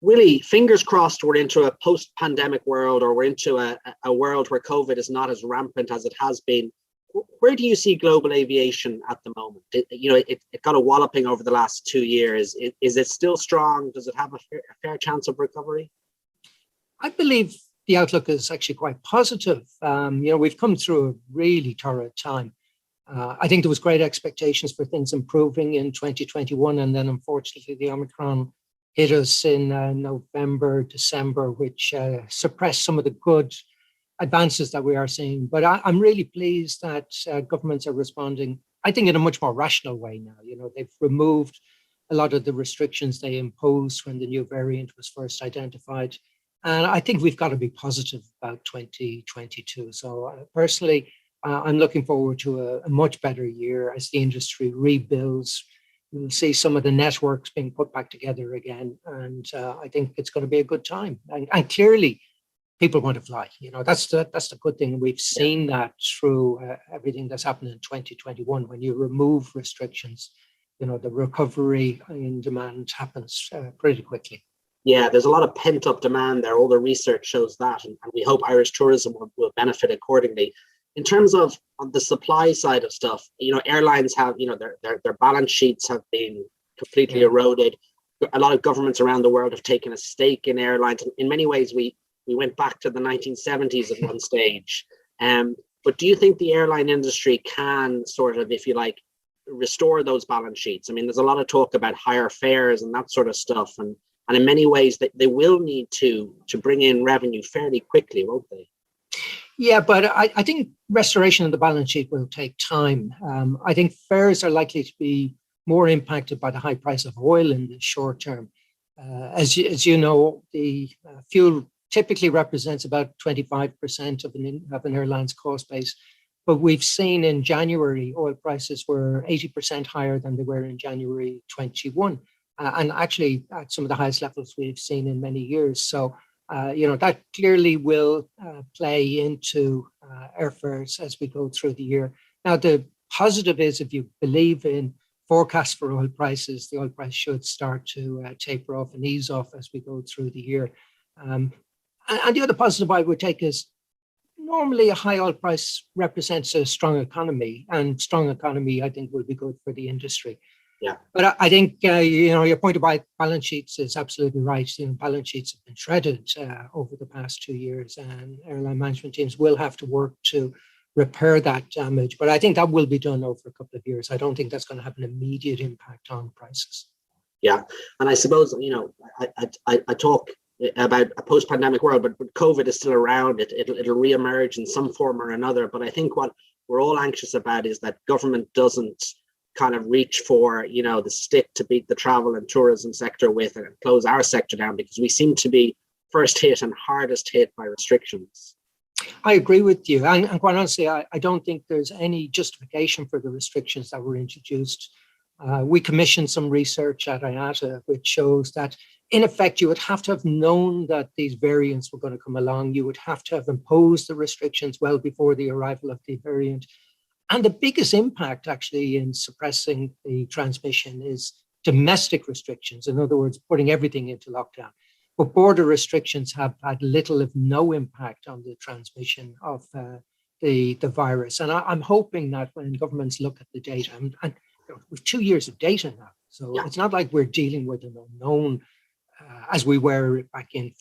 Willie, fingers crossed we're into a post-pandemic world, or we're into a world where COVID is not as rampant as it has been. Where do you see global aviation at the moment? It got a walloping over the last 2 years. Is it still strong? Does it have a fair chance of recovery? I believe the outlook is actually quite positive. We've come through a really torrid time. I think there was great expectations for things improving in 2021, and then unfortunately the Omicron hit us in November, December, which suppressed some of the good advances that we are seeing. But I'm really pleased that governments are responding, I think, in a much more rational way now. They've removed a lot of the restrictions they imposed when the new variant was first identified. And I think we've got to be positive about 2022. So personally, I'm looking forward to a much better year as the industry rebuilds. We'll see some of the networks being put back together again. And I think it's going to be a good time. And clearly, people want to fly. That's the good thing. We've seen that through everything that's happened in 2021. When you remove restrictions, the recovery in demand happens pretty quickly. Yeah, there's a lot of pent-up demand there. All the research shows that, and we hope Irish tourism will benefit accordingly. In terms of on the supply side of stuff, airlines have, their balance sheets have been completely eroded. A lot of governments around the world have taken a stake in airlines. In many ways, we went back to the 1970s at one stage. But do you think the airline industry can sort of, if you like, restore those balance sheets? I mean, there's a lot of talk about higher fares and that sort of stuff. And in many ways, they will need to bring in revenue fairly quickly, won't they? Yeah, but I think restoration of the balance sheet will take time. I think fares are likely to be more impacted by the high price of oil in the short term. As you know, the fuel typically represents about 25% of an airline's cost base. But we've seen in January, oil prices were 80% higher than they were in January 21. And actually at some of the highest levels we've seen in many years. So, that clearly will play into airfares as we go through the year. Now, the positive is if you believe in forecasts for oil prices, the oil price should start to taper off and ease off as we go through the year. And the other positive I would take is normally a high oil price represents a strong economy, and strong economy, I think, will be good for the industry. Yeah. But I think, your point about balance sheets is absolutely right. Balance sheets have been shredded over the past 2 years, and airline management teams will have to work to repair that damage. But I think that will be done over a couple of years. I don't think that's going to have an immediate impact on prices. Yeah. And I suppose, I talk about a post-pandemic world, but COVID is still around. It'll reemerge in some form or another. But I think what we're all anxious about is that government doesn't kind of reach for, the stick to beat the travel and tourism sector with and close our sector down, because we seem to be first hit and hardest hit by restrictions. I agree with you. And quite honestly, I don't think there's any justification for the restrictions that were introduced. We commissioned some research at IATA, which shows that, in effect, you would have to have known that these variants were going to come along. You would have to have imposed the restrictions well before the arrival of the variant. And the biggest impact actually in suppressing the transmission is domestic restrictions. In other words, putting everything into lockdown. But border restrictions have had little, if no, impact on the transmission of the virus. And I'm hoping that when governments look at the data, and with 2 years of data now, so it's not like we're dealing with an unknown as we were back in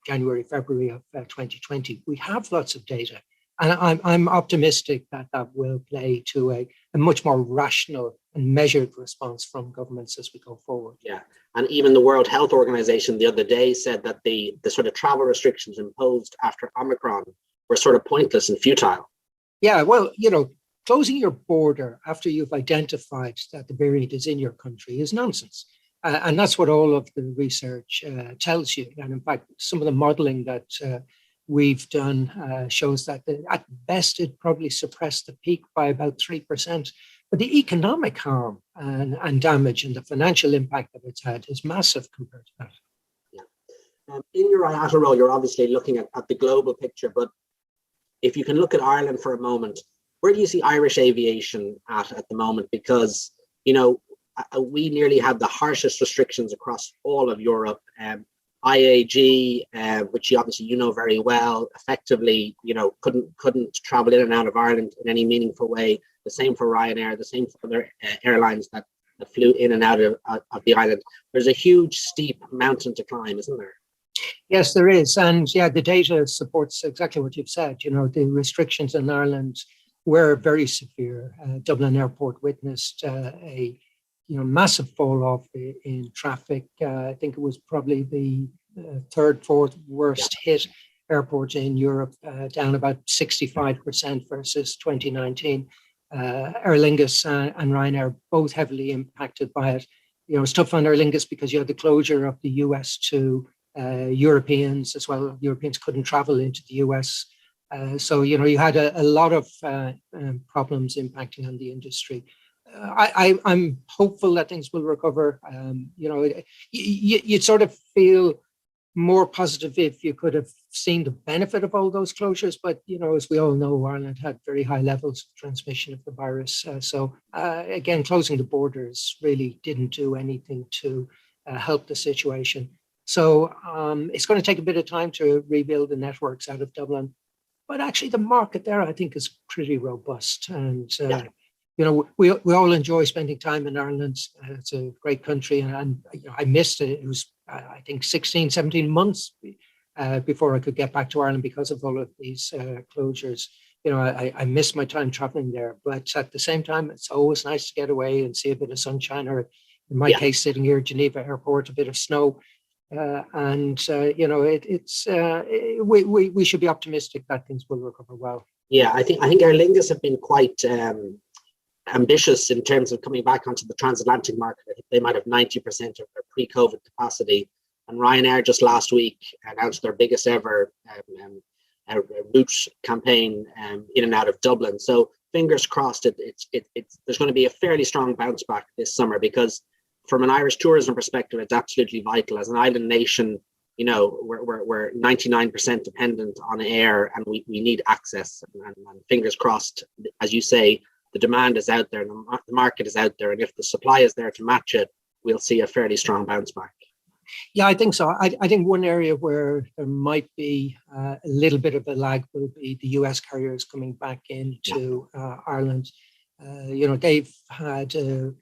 January, February of 2020. We have lots of data. And I'm optimistic that will play to a much more rational and measured response from governments as we go forward. Yeah, and even the World Health Organization the other day said that the sort of travel restrictions imposed after Omicron were sort of pointless and futile. Yeah, well, closing your border after you've identified that the variant is in your country is nonsense. And that's what all of the research tells you. And in fact, some of the modeling that we've done shows that at best it probably suppressed the peak by about 3%. But the economic harm and damage and the financial impact that it's had is massive compared to that. Yeah. In your IATA role, you're obviously looking at the global picture, but if you can look at Ireland for a moment, where do you see Irish aviation at the moment? Because, we nearly have the harshest restrictions across all of Europe. IAG, which you know very well, effectively, couldn't travel in and out of Ireland in any meaningful way. The same for Ryanair, the same for other airlines that flew in and out of the island. There's a huge steep mountain to climb, isn't there? Yes, there is. And yeah, the data supports exactly what you've said. The restrictions in Ireland were very severe. Dublin Airport witnessed a massive fall off in traffic. I think it was probably the third, fourth worst hit airport in Europe, down about 65% versus 2019. Aer Lingus and Ryanair both heavily impacted by it. It's tough on Aer Lingus because you had the closure of the US to Europeans as well. Europeans couldn't travel into the US. So, you had a lot of problems impacting on the industry. I'm hopeful that things will recover. You'd sort of feel more positive if you could have seen the benefit of all those closures. But, as we all know, Ireland had very high levels of transmission of the virus. So again, closing the borders really didn't do anything to help the situation. So it's going to take a bit of time to rebuild the networks out of Dublin. But actually, the market there, I think, is pretty robust. And, we all enjoy spending time in Ireland. It's a great country. And I missed it. It was, I think, 16, 17 months before I could get back to Ireland because of all of these closures. I miss my time traveling there. But at the same time, it's always nice to get away and see a bit of sunshine, or in my case, sitting here at Geneva Airport, a bit of snow. We should be optimistic that things will recover well. Yeah, I think Aer Lingus have been quite ambitious in terms of coming back onto the transatlantic market. I think they might have 90% of their pre-COVID capacity. And Ryanair just last week announced their biggest ever route campaign in and out of Dublin. So fingers crossed, there's going to be a fairly strong bounce back this summer, because from an Irish tourism perspective, it's absolutely vital. As an island nation, we're 99% dependent on air, and we need access. And fingers crossed, as you say, the demand is out there, and the market is out there. And if the supply is there to match it, we'll see a fairly strong bounce back. Yeah, I think so. I think one area where there might be a little bit of a lag will be the US carriers coming back into Ireland. They've had a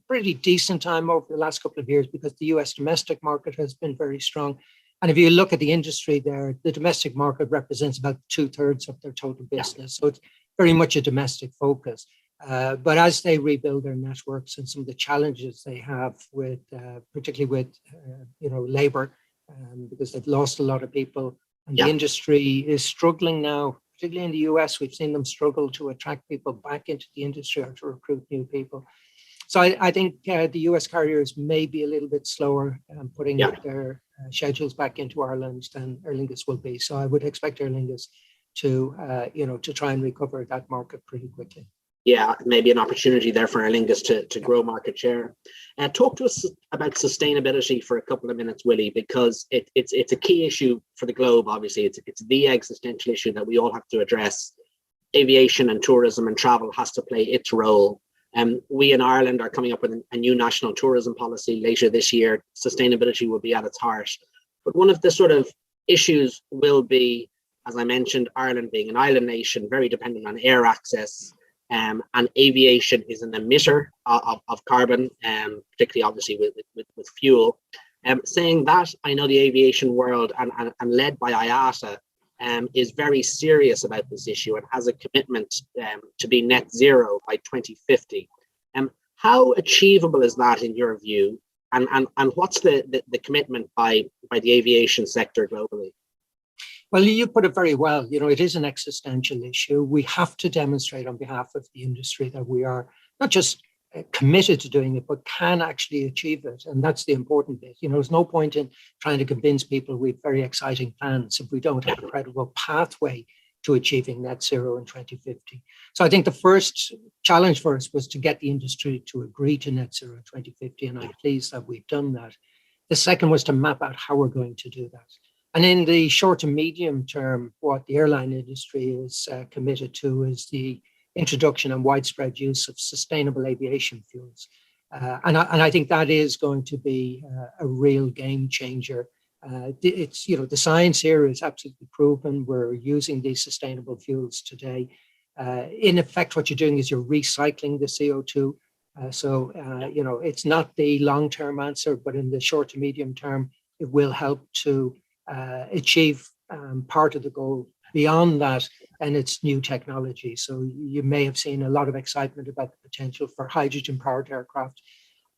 pretty decent time over the last couple of years because the US domestic market has been very strong. And if you look at the industry there, the domestic market represents about 2/3 of their total business. So it's very much a domestic focus. But as they rebuild their networks and some of the challenges they have with, particularly with, labor, because they've lost a lot of people, and the industry is struggling now, particularly in the US. We've seen them struggle to attract people back into the industry or to recruit new people. So I think the US carriers may be a little bit slower putting their schedules back into Ireland than Aer Lingus will be. So I would expect Aer Lingus to try and recover that market pretty quickly. Yeah, maybe an opportunity there for Aer Lingus to grow market share. Talk to us about sustainability for a couple of minutes, Willie, because it's a key issue for the globe. Obviously, it's the existential issue that we all have to address. Aviation and tourism and travel has to play its role. We in Ireland are coming up with a new national tourism policy later this year. Sustainability will be at its heart. But one of the sort of issues will be, as I mentioned, Ireland being an island nation, very dependent on air access. And aviation is an emitter of carbon, particularly obviously with fuel. Saying that, I know the aviation world and led by IATA is very serious about this issue and has a commitment to be net zero by 2050. How achievable is that in your view? And what's the commitment by the aviation sector globally? Well, you put it very well. It is an existential issue. We have to demonstrate on behalf of the industry that we are not just committed to doing it, but can actually achieve it. And that's the important bit. There's no point in trying to convince people we have very exciting plans if we don't have a credible pathway to achieving net zero in 2050. So I think the first challenge for us was to get the industry to agree to net zero in 2050. And I'm pleased that we've done that. The second was to map out how we're going to do that. And in the short to medium term, what the airline industry is committed to is the introduction and widespread use of sustainable aviation fuels. And I think that is going to be a real game changer It's, the science here is absolutely proven. We're using these sustainable fuels today. In effect, what you're doing is you're recycling the CO2. It's not the long-term answer, but in the short to medium term, it will help to achieve part of the goal. Beyond that, and it's new technology. So you may have seen a lot of excitement about the potential for hydrogen-powered aircraft.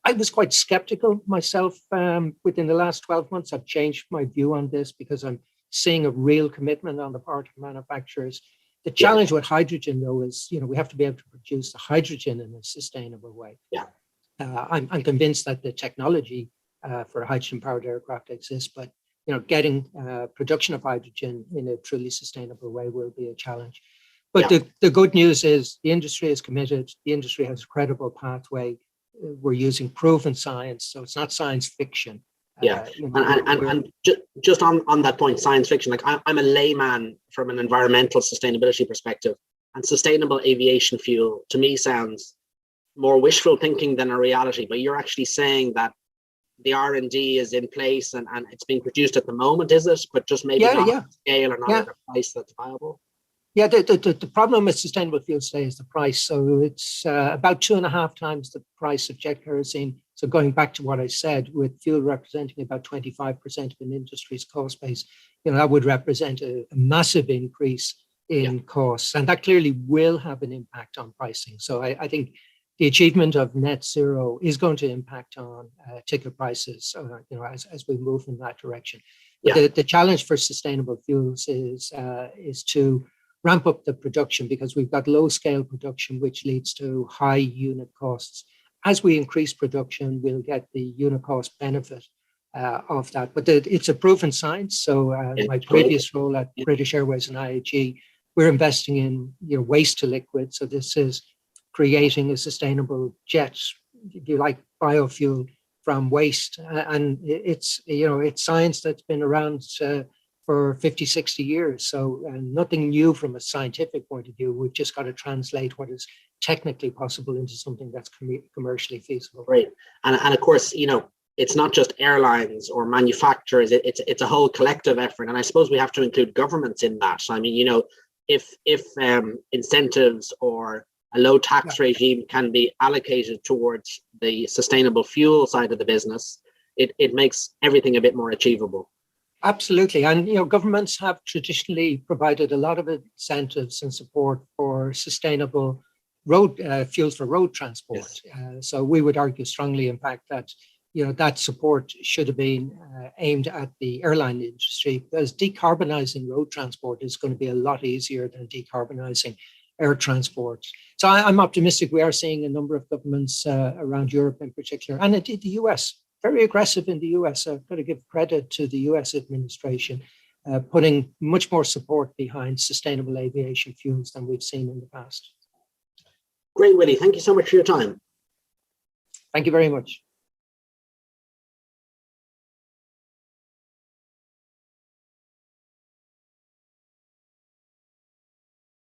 I was quite skeptical myself within the last 12 months. I've changed my view on this because I'm seeing a real commitment on the part of manufacturers. The challenge with hydrogen, though, is we have to be able to produce the hydrogen in a sustainable way. I'm convinced that the technology for hydrogen-powered aircraft exists, but getting production of hydrogen in a truly sustainable way will be a challenge. But the good news is the industry is committed. The industry has a credible pathway. We're using proven science, so it's not science fiction. And just on that point, science fiction, like I'm a layman from an environmental sustainability perspective, and sustainable aviation fuel to me sounds more wishful thinking than a reality. But you're actually saying that the R&D is in place and it's being produced at the moment, is it? But just maybe not at scale or not at a price that's viable. Yeah, the problem with sustainable fuels today is the price. So it's about 2.5 times the price of jet kerosene. So going back to what I said, with fuel representing about 25% of an industry's cost base, that would represent a massive increase in costs, and that clearly will have an impact on pricing. So I think the achievement of net zero is going to impact on ticket prices, as we move in that direction. But the challenge for sustainable fuels is to ramp up the production, because we've got low scale production, which leads to high unit costs. As we increase production, we'll get the unit cost benefit of that. But it's a proven science. So my previous role at British Airways and IAG, we're investing in waste to liquid. So this is creating a sustainable jet, if you like, biofuel from waste. And it's science that's been around for 50, 60 years. So nothing new from a scientific point of view. We've just got to translate what is technically possible into something that's commercially feasible. Right. And of course, it's not just airlines or manufacturers, it's a whole collective effort. And I suppose we have to include governments in that. I mean, if incentives or a low tax regime can be allocated towards the sustainable fuel side of the business, it makes everything a bit more achievable. Absolutely. And, governments have traditionally provided a lot of incentives and support for sustainable road fuels for road transport. So we would argue strongly, in fact, that, that support should have been aimed at the airline industry, because decarbonizing road transport is going to be a lot easier than decarbonizing air transport. So I'm optimistic. We are seeing a number of governments around Europe in particular, and indeed the US, very aggressive in the US. I've got to give credit to the US administration, putting much more support behind sustainable aviation fuels than we've seen in the past. Great, Willie. Thank you so much for your time. Thank you very much.